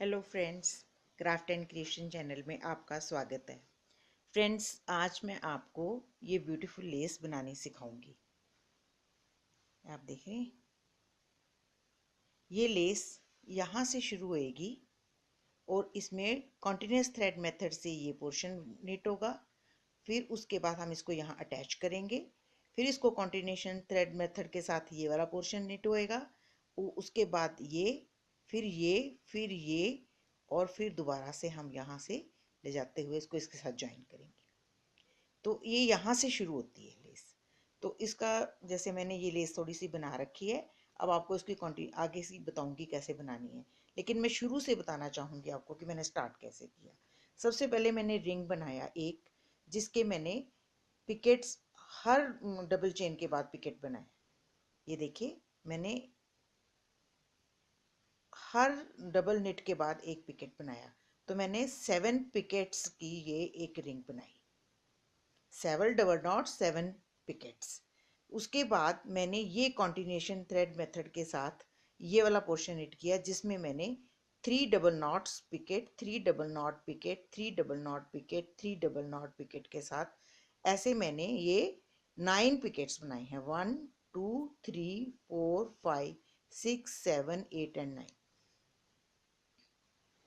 Hello friends, craft and creation channel में आपका स्वागत है। फ्रेंड्स, आज मैं आपको ये ब्यूटीफुल लेस बनानी सिखाऊंगी। आप देख रहे हैं, ये लेस यहाँ से शुरू होएगी और इसमें कॉन्टिन्यूस थ्रेड मेथड से ये पोर्शन निट होगा। फिर उसके बाद हम इसको यहाँ अटैच करेंगे। फिर इसको कॉन्टिन्यूशन थ्रेड मेथड के साथ ये वाला पोर्शन निट होएगा। उसके बाद ये, फिर ये और फिर दोबारा से हम यहाँ से ले जाते हुए इसको इसके साथ ज्वाइन करेंगे। तो ये यहाँ से शुरू होती है लेस। तो इसका जैसे मैंने ये लेस थोड़ी सी बना रखी है, अब आपको इसकी आगे से बताऊंगी कैसे बनानी है। लेकिन मैं शुरू से बताना चाहूँगी आपको कि मैंने स्टार्ट कैसे किया। सबसे पहले मैंने रिंग बनाया एक, जिसके मैंने पिकेट्स हर डबल चेन के बाद पिकेट बनाए। ये देखिए, मैंने हर डबल निट के बाद एक पिकेट बनाया। तो मैंने 7 पिकेट्स की ये एक रिंग बनाई। 7 डबल नॉट 7 पिकेट्स। उसके बाद मैंने ये कॉन्टिन्यूशन थ्रेड मेथड के साथ ये वाला पोर्शन निट किया, जिसमें मैंने 3 double knots picket, 3 double knot picket, 3 double knot picket, 3 double knot picket के साथ ऐसे मैंने ये 9 पिकेट्स बनाए हैं। 1 2 3 4 5 6 7 8 एंड 9।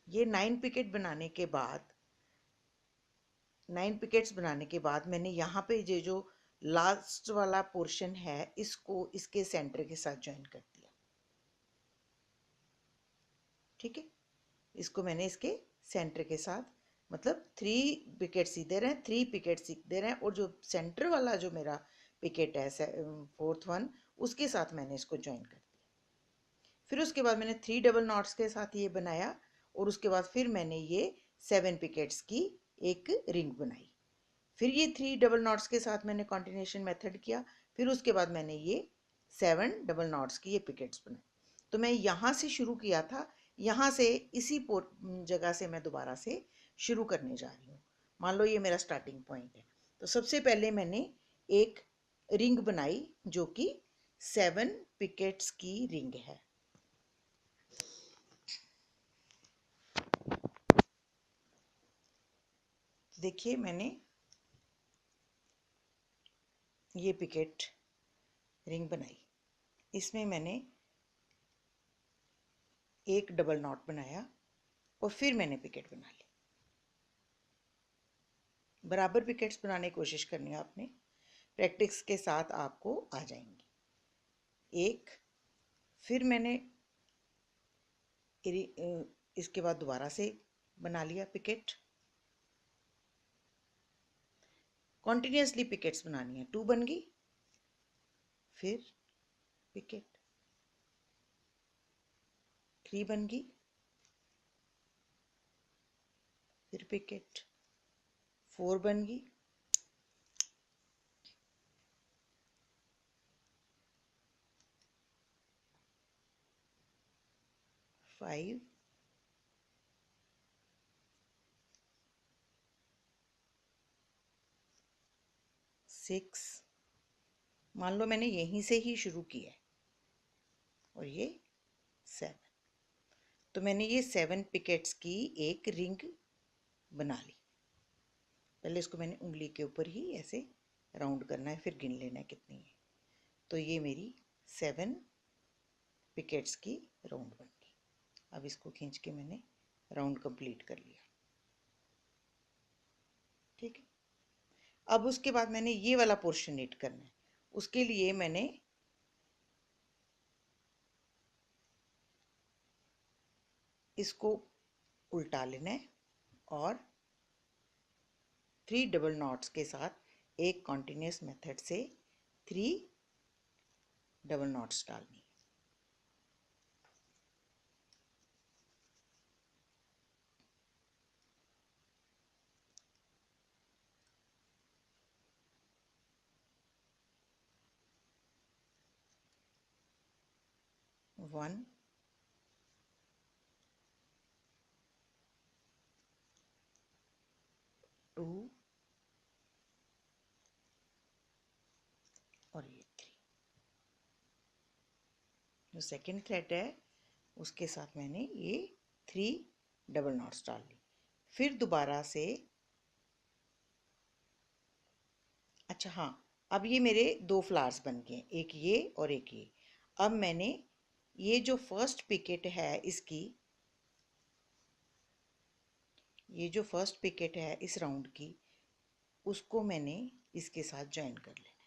ये 9 पिकेट बनाने के बाद 9 पिकेट्स बनाने के बाद मैंने यहाँ पे ये जो लास्ट वाला पोर्शन है इसको इसके सेंटर के साथ ज्वाइन कर दिया। ठीक है, इसको मैंने इसके सेंटर के साथ, मतलब 3 पिकेट सीधे रहे, 3 पिकेट सीधे रहे, और जो सेंटर वाला जो मेरा पिकेट है 4th वन, उसके साथ मैंने इसको ज्वाइन कर दिया। फिर उसके बाद मैंने 3 डबल नॉट्स के साथ ये बनाया, और उसके बाद फिर मैंने ये 7 पिकेट्स की एक रिंग बनाई। फिर ये 3 डबल नॉट्स के साथ मैंने कॉन्टिन्यूशन मेथड किया। फिर उसके बाद मैंने ये 7 डबल नॉट्स की ये पिकेट्स बनाए। तो मैं यहाँ से शुरू किया था, यहाँ से इसी जगह से मैं दोबारा से शुरू करने जा रही हूँ। मान लो ये मेरा स्टार्टिंग पॉइंट है। तो सबसे पहले मैंने एक रिंग बनाई जो कि 7 पिकेट्स की रिंग है। देखिए, मैंने ये पिकेट रिंग बनाई, इसमें मैंने एक डबल नॉट बनाया और फिर मैंने पिकेट बना ली। बराबर पिकेट्स बनाने की कोशिश करनी है आपने, प्रैक्टिस के साथ आपको आ जाएंगी। एक, फिर मैंने इसके बाद दोबारा से बना लिया पिकेट। कॉन्टिन्यूसली पिकेट्स बनानी है। 2 बन गई, फिर पिकेट, 3 बन गई, फिर पिकेट, 4 बन गई, 5, 6, मान लो मैंने यहीं से ही शुरू किया है, और ये 7। तो मैंने ये 7 पिकेट्स की एक रिंग बना ली। पहले इसको मैंने उंगली के ऊपर ही ऐसे राउंड करना है, फिर गिन लेना है कितनी है। तो ये मेरी 7 पिकेट्स की राउंड बन गई। अब इसको खींच के मैंने राउंड कंप्लीट कर लिया। ठीक है, अब उसके बाद मैंने ये वाला पोर्शन नीट करना है। उसके लिए मैंने इसको उल्टा लेना है और 3 डबल नॉट्स के साथ एक कॉन्टिन्यूस मेथड से 3 डबल नॉट्स डालनी। 1, 2 और ये 3। जो सेकंड थ्रेड है उसके साथ मैंने ये 3 डबल नॉट्स डाल ली। फिर दोबारा से, अच्छा हाँ, अब ये मेरे दो फ्लावर्स बन गए, एक ये और एक ये। अब मैंने ये जो फर्स्ट पिकेट है इसकी, ये जो फर्स्ट पिकेट है इस राउंड की, उसको मैंने इसके साथ ज्वाइन कर लेना।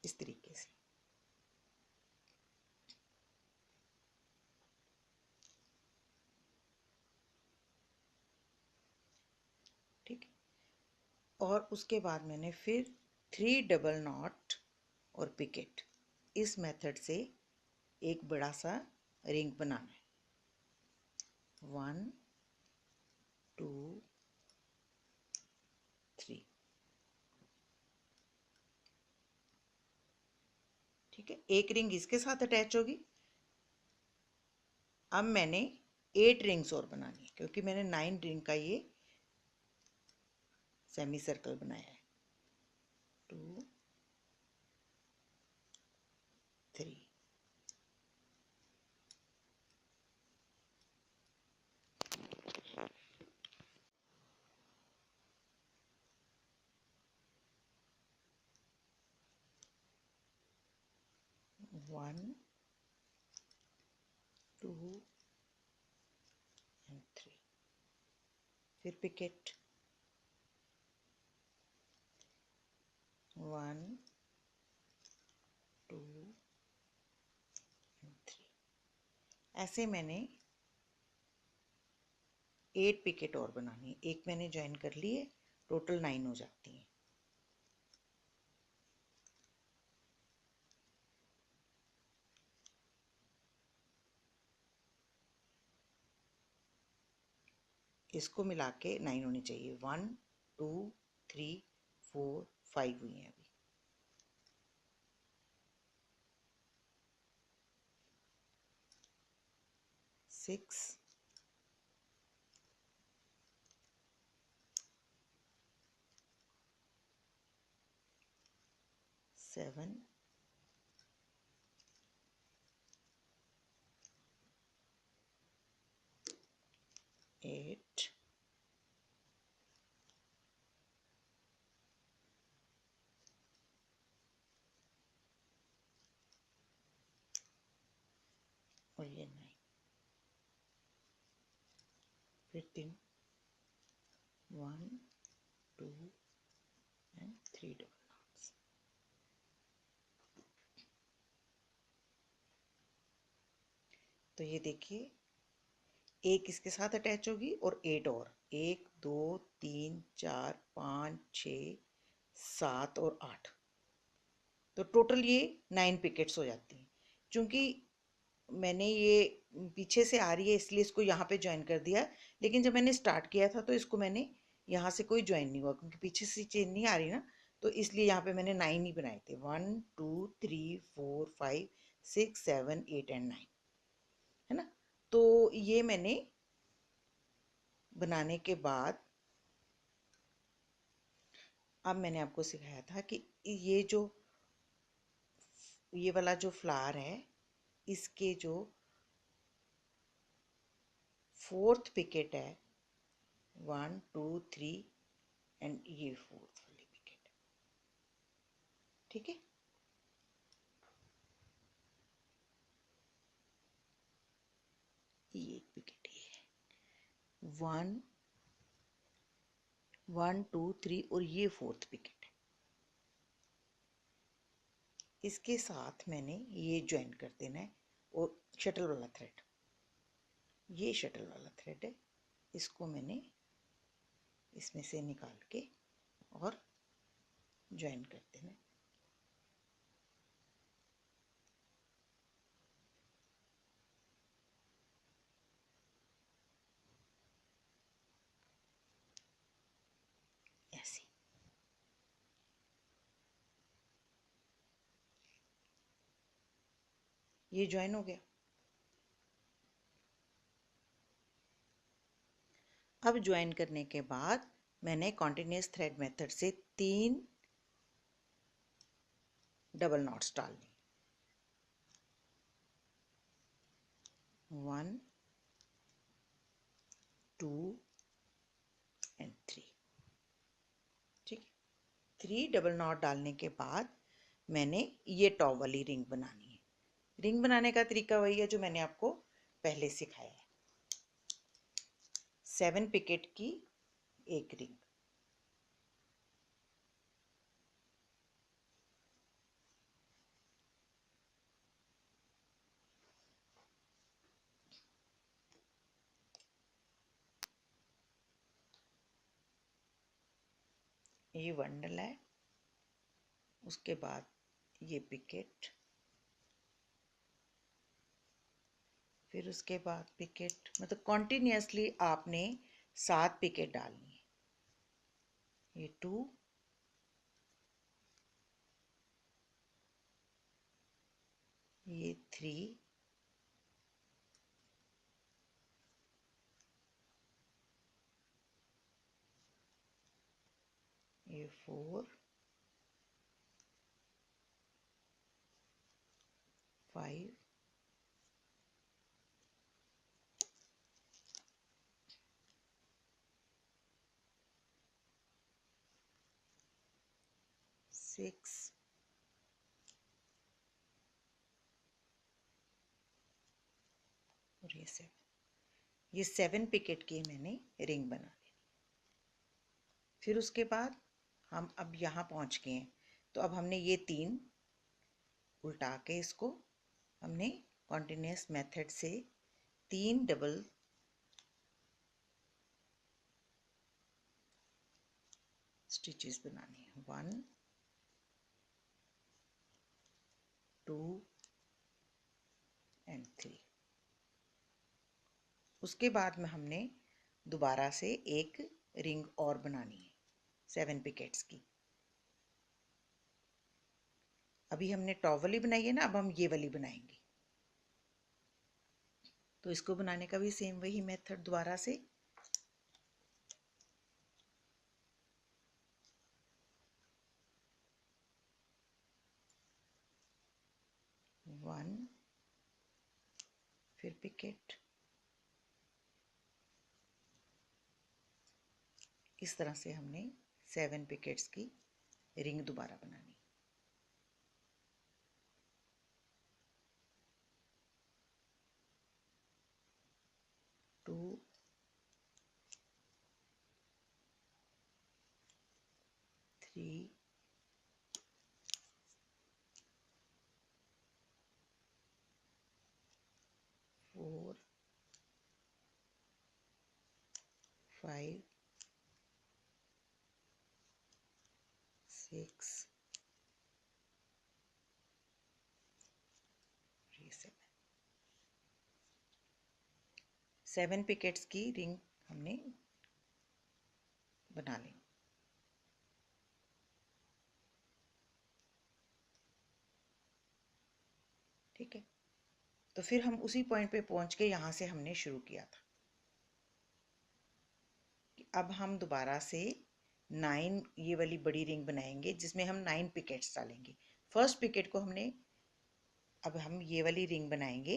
इस तरीके से। ठीक है, और उसके बाद मैंने फिर 3 डबल नॉट और पिकेट, इस मेथड से एक बड़ा सा रिंग बनाना है। 1 2 3। ठीक है, एक रिंग इसके साथ अटैच होगी। अब मैंने 8 रिंग्स और बनानी है, क्योंकि मैंने 9 रिंग का ये सेमी सर्कल बनाया है। 2 3। 1 2 एंड 3। फिर पिकेट 1 2 एंड 3। ऐसे मैंने 8 पिकेट और बनानी है। एक मैंने ज्वाइन कर ली है, टोटल 9 हो जाती हैं। इसको मिला के 9 होनी चाहिए। 1 2 3 4 5 हुई हैं अभी। 6 7 8 और ये 9। फिर 3 1 2 एंड 3 डबल नॉट्स। तो ये देखिए, एक इसके साथ अटैच होगी और 8 और, 1 2 3 4 5 6 7 और 8। तो टोटल ये 9 पिकेट्स हो जाती हैं। चूंकि मैंने ये पीछे से आ रही है इसलिए इसको यहाँ पे ज्वाइन कर दिया, लेकिन जब मैंने स्टार्ट किया था तो इसको मैंने यहाँ से कोई ज्वाइन नहीं हुआ, क्योंकि पीछे से चेन नहीं आ रही ना, तो इसलिए यहाँ पे मैंने 9 ही बनाए थे। 1 2 3 4 5 6 7 8 एंड 9, है ना। तो ये मैंने बनाने के बाद, अब मैंने आपको सिखाया था कि ये वाला जो फ्लावर है, इसके जो फोर्थ पिकेट है, 1 2 3 एंड ये फोर्थ वाली पिकेट। ठीक है, ये एक पिकेट ये है, 1 1 2 3 और ये फोर्थ पिकेट है। इसके साथ मैंने ये ज्वाइन कर देना है, और शटल वाला थ्रेड, ये शटल वाला थ्रेड है, इसको मैंने इसमें से निकाल के और ज्वाइन कर देना है। ऐसे। ये ज्वाइन हो गया। अब ज्वाइन करने के बाद मैंने कॉन्टिन्यूस थ्रेड मेथड से 3 डबल नॉट्स डालने, 1 2 एंड 3। ठीक, 3 डबल नॉट डालने के बाद मैंने ये टॉप वाली रिंग बनानी है। रिंग बनाने का तरीका वही है जो मैंने आपको पहले सिखाया है। 7 पिकेट की एक रिंग, ये बंडल है, उसके बाद ये पिकेट, फिर उसके बाद पिकेट, मतलब कॉन्टिन्यूसली आपने 7 पिकेट डालनी है। ये 2, ये 3, ये 4 5 6 और ये 7। ये 7 पिकेट की मैंने रिंग बना ली। फिर उसके बाद हम अब यहाँ पहुँच गए हैं, तो अब हमने ये 3 उल्टा के इसको हमने कॉन्टिन्यूस मेथड से 3 डबल स्टिचेस बनानी है, 1 2 एंड 3। उसके बाद में हमने दोबारा से एक रिंग और बनानी है 7 पिकेट्स की। अभी हमने टॉप वाली बनाई है ना, अब हम ये वाली बनाएंगे। तो इसको बनाने का भी सेम वही मेथड दोबारा से, वन, फिर पिकेट, इस तरह से हमने 7 पिकेट्स की रिंग दोबारा बनानी। 2 3 4 5 6 7 पिकेट्स की रिंग हमने बना ली। ठीक है, तो फिर हम उसी पॉइंट पे पहुंच के यहाँ से हमने शुरू किया था कि अब हम दोबारा से 9 ये वाली बड़ी रिंग बनाएंगे जिसमें हम 9 पिकेट्स डालेंगे। फर्स्ट पिकेट को हमने, अब हम ये वाली रिंग बनाएंगे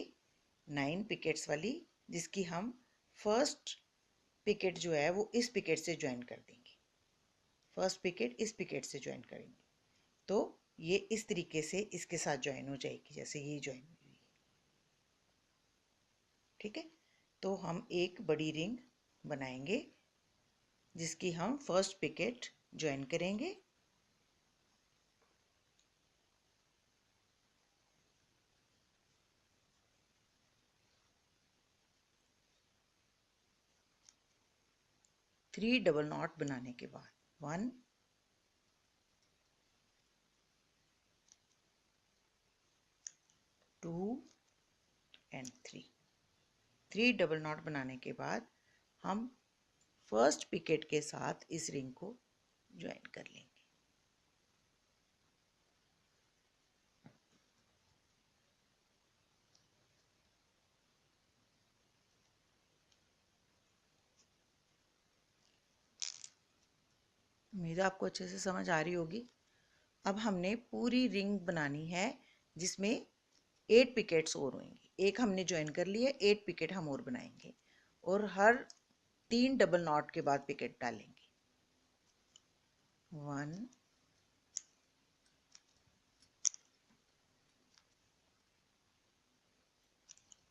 9 पिकेट्स वाली, जिसकी हम फर्स्ट पिकेट जो है वो इस पिकेट से ज्वाइन कर देंगे। फर्स्ट पिकेट इस पिकेट से ज्वाइन करेंगे तो ये इस तरीके से इसके साथ ज्वाइन हो जाएगी, जैसे ये ज्वाइन हुई है। ठीक है, तो हम एक बड़ी रिंग बनाएंगे जिसकी हम फर्स्ट पिकेट ज्वाइन करेंगे, थ्री डबल नॉट बनाने के बाद 1 2 एंड 3 डबल नॉट बनाने के बाद हम फर्स्ट पिकेट के साथ इस रिंग को ज्वाइन कर लेंगे। उम्मीद है आपको अच्छे से समझ आ रही होगी। अब हमने पूरी रिंग बनानी है जिसमें 8 पिकेट्स और होंगी। एक हमने ज्वाइन कर लिया, 8 पिकेट हम और बनाएंगे और हर 3 डबल नॉट के बाद पिकेट डालेंगे। 1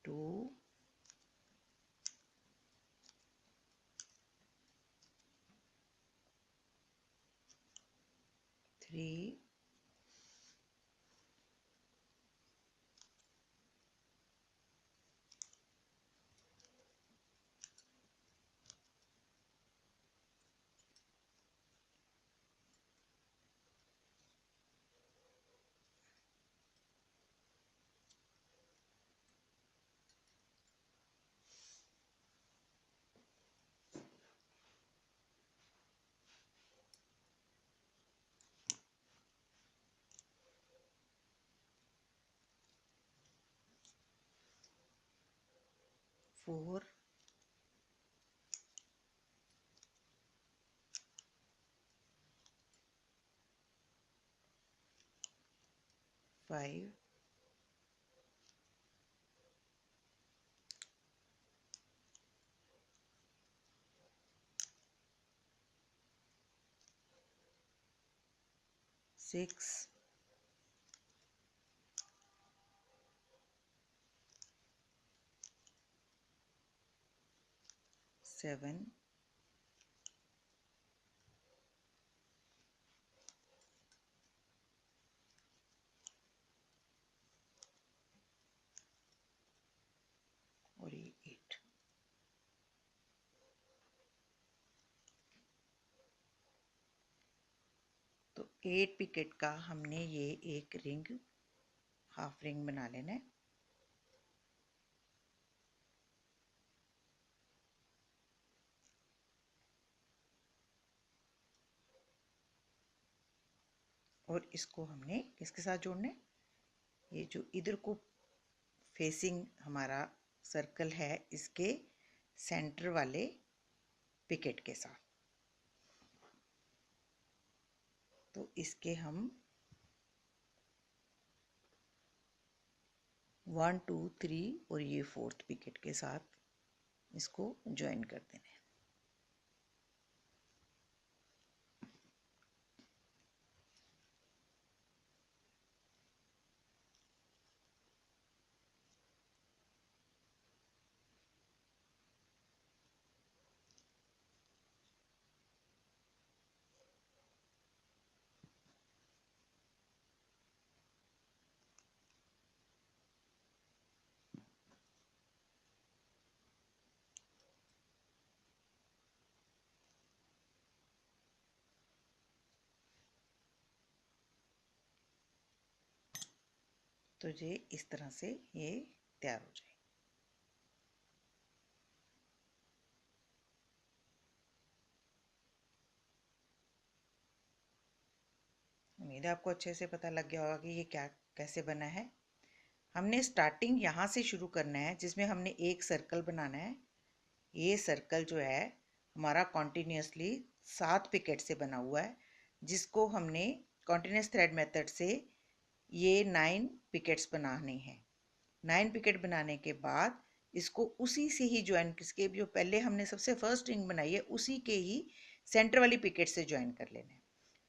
2 3 4 5 6 7 और ये 8। तो 8 पिकेट का हमने ये एक रिंग, हाफ रिंग बना लेना है। और इसको हमने किसके साथ जोड़ना है, ये जो इधर को फेसिंग हमारा सर्कल है इसके सेंटर वाले पिकेट के साथ। तो इसके हम 1 2 3 और ये 4th पिकेट के साथ इसको ज्वाइन कर देना है। तो ये इस तरह से ये तैयार हो जाए। उम्मीद है आपको अच्छे से पता लग गया होगा कि ये क्या कैसे बना है। हमने स्टार्टिंग यहाँ से शुरू करना है जिसमें हमने एक सर्कल बनाना है। ये सर्कल जो है हमारा कॉन्टिन्यूसली 7 पिकेट से बना हुआ है, जिसको हमने कॉन्टिन्यूस थ्रेड मेथड से ये 9 पिकेट्स बनाने हैं। 9 पिकेट बनाने के बाद इसको उसी से ही ज्वाइन, किसके जो पहले हमने सबसे फर्स्ट रिंग बनाई है उसी के ही सेंटर वाली पिकेट से ज्वाइन कर लेना है।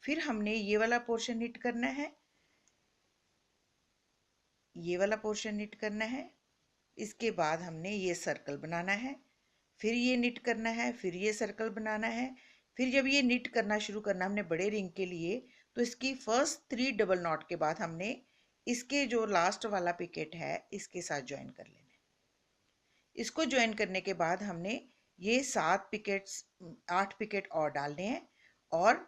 फिर हमने ये वाला पोर्शन निट करना है, ये वाला पोर्शन निट करना है। इसके बाद हमने ये सर्कल बनाना है, फिर ये निट करना है, फिर ये सर्कल बनाना है। फिर जब ये निट करना शुरू करना हमने बड़े रिंग के लिए, तो इसकी फर्स्ट 3 डबल नॉट के बाद हमने इसके जो लास्ट वाला पिकेट है इसके साथ ज्वाइन कर लेना है। इसको ज्वाइन करने के बाद हमने ये 7 पिकेट्स 8 पिकेट और डालने हैं और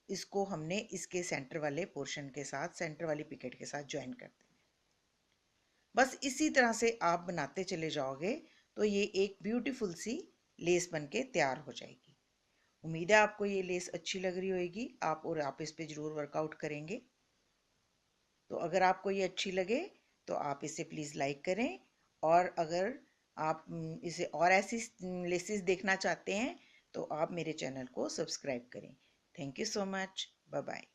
इसको हमने इसके सेंटर वाले पोर्शन के साथ, सेंटर वाली पिकेट के साथ ज्वाइन कर देना है। बस इसी तरह से आप बनाते चले जाओगे तो ये एक ब्यूटीफुल सी लेस बनके तैयार हो जाएगी। उम्मीद है आपको ये लेस अच्छी लग रही होगी, आप इस पे ज़रूर वर्कआउट करेंगे। तो अगर आपको ये अच्छी लगे तो आप इसे प्लीज़ लाइक करें, और अगर आप इसे और ऐसी लेसेस देखना चाहते हैं तो आप मेरे चैनल को सब्सक्राइब करें। Thank you so much, bye bye.